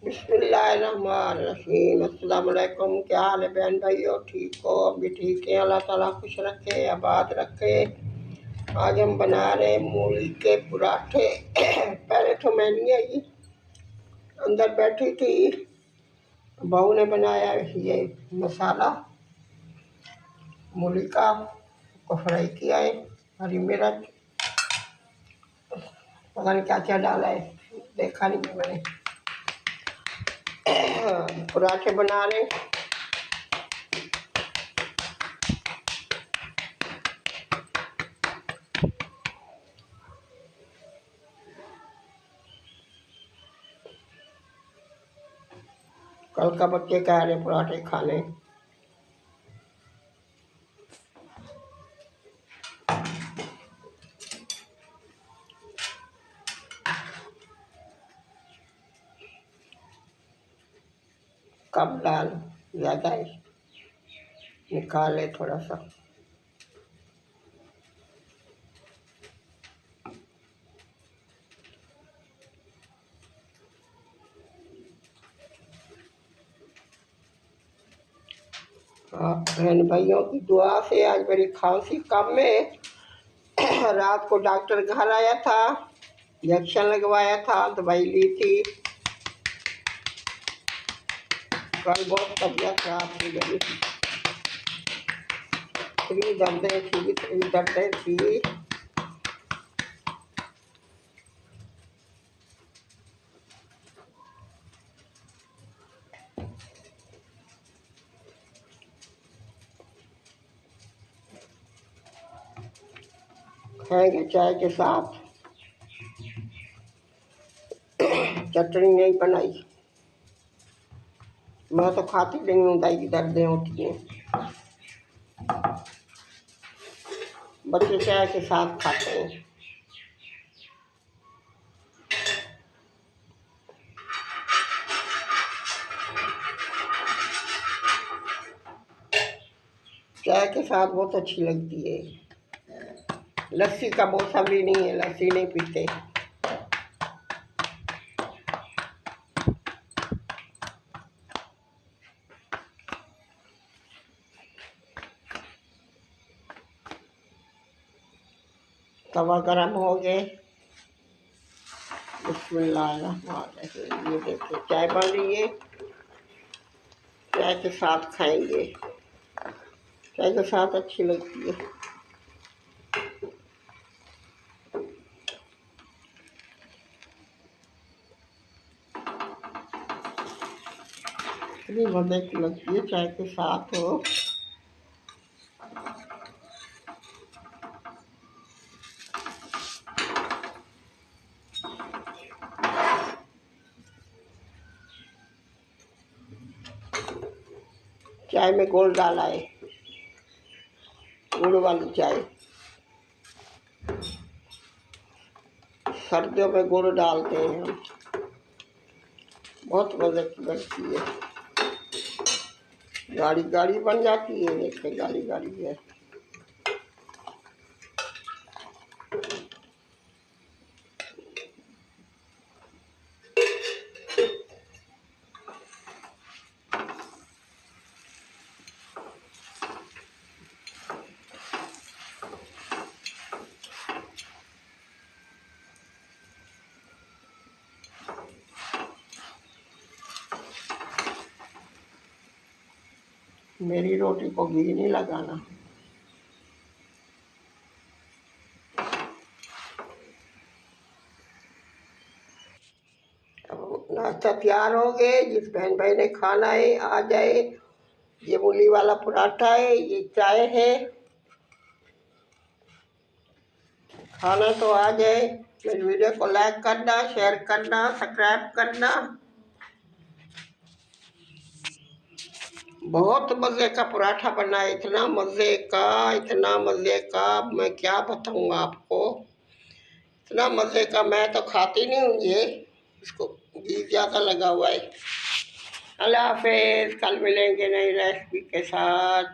बिस्मिल्लाहिर्रहमानिर्रहीम। अस्सलाम वालेकुम। क्या हाल है बहन भाइयों? ठीक हो? हम भी ठीक है। अल्लाह ताला खुश रखे, आबाद रखे। आज हम बना रहे हैं मूली के पराठे। पहले तो मैं नहीं आई, अंदर बैठी थी, बहू ने बनाया ये मसाला मूली का, को फ्राई किया है। हरी मिर्च, पता नहीं क्या क्या डाला है, देखा नहीं है मैंने। पराठे बना रहे। कल का बच्चे कह रहे पराठे खाने। कब डाल ज़्यादा है, निकाले थोड़ा सा। आप बहन भाइयों की दुआ से आज मेरी खांसी कम है। रात को डॉक्टर घर आया था, इंजेक्शन लगवाया था, दवाई ली थी। कल बहुत तबीयत खराब थी मेरी, इतनी दर्दें थी। खाएंगे चाय के साथ, चटनी नहीं बनाई। मैं तो खाती नहीं हूँ, दाई की दर्दें होती हैं। बच्चे चाय के साथ खाते हैं। चाय के साथ बहुत अच्छी लगती है। लस्सी का मौसम भी नहीं है, लस्सी नहीं पीते। तवा गरम हो गए। बिस्मिल्लाहिर्रहमानिर्रहीम। ये देखिए चाय बन रही है, चाय के साथ खाएंगे। चाय के साथ अच्छी लगती है। इतनी मज़े की लगती है चाय के साथ हो। चाय में गुड़ डाला है, गुड़ वाली चाय। सर्दियों में गुड़ डालते हैं हम, बहुत मज़े की बनती है। गाढ़ी गाढ़ी बन जाती है, देखिए गाढ़ी गाढ़ी है। मेरी रोटी को घी नहीं लगाना। अब नाश्ता तैयार हो गए। जिस बहन भाई ने खाना है आ जाए। ये मूली वाला पराठा है, ये चाय है, खाना तो आ जाए। मेरी वीडियो को लाइक करना, शेयर करना, सब्सक्राइब करना। बहुत मज़े का पराठा बना है, इतना मज़े का, इतना मज़े का, मैं क्या बताऊँ आपको। इतना मज़े का, मैं तो खाती नहीं हूँ ये, इसको घी ज़्यादा लगा हुआ है। अल्लाह हाफिज़। कल मिलेंगे नई रेसिपी के साथ।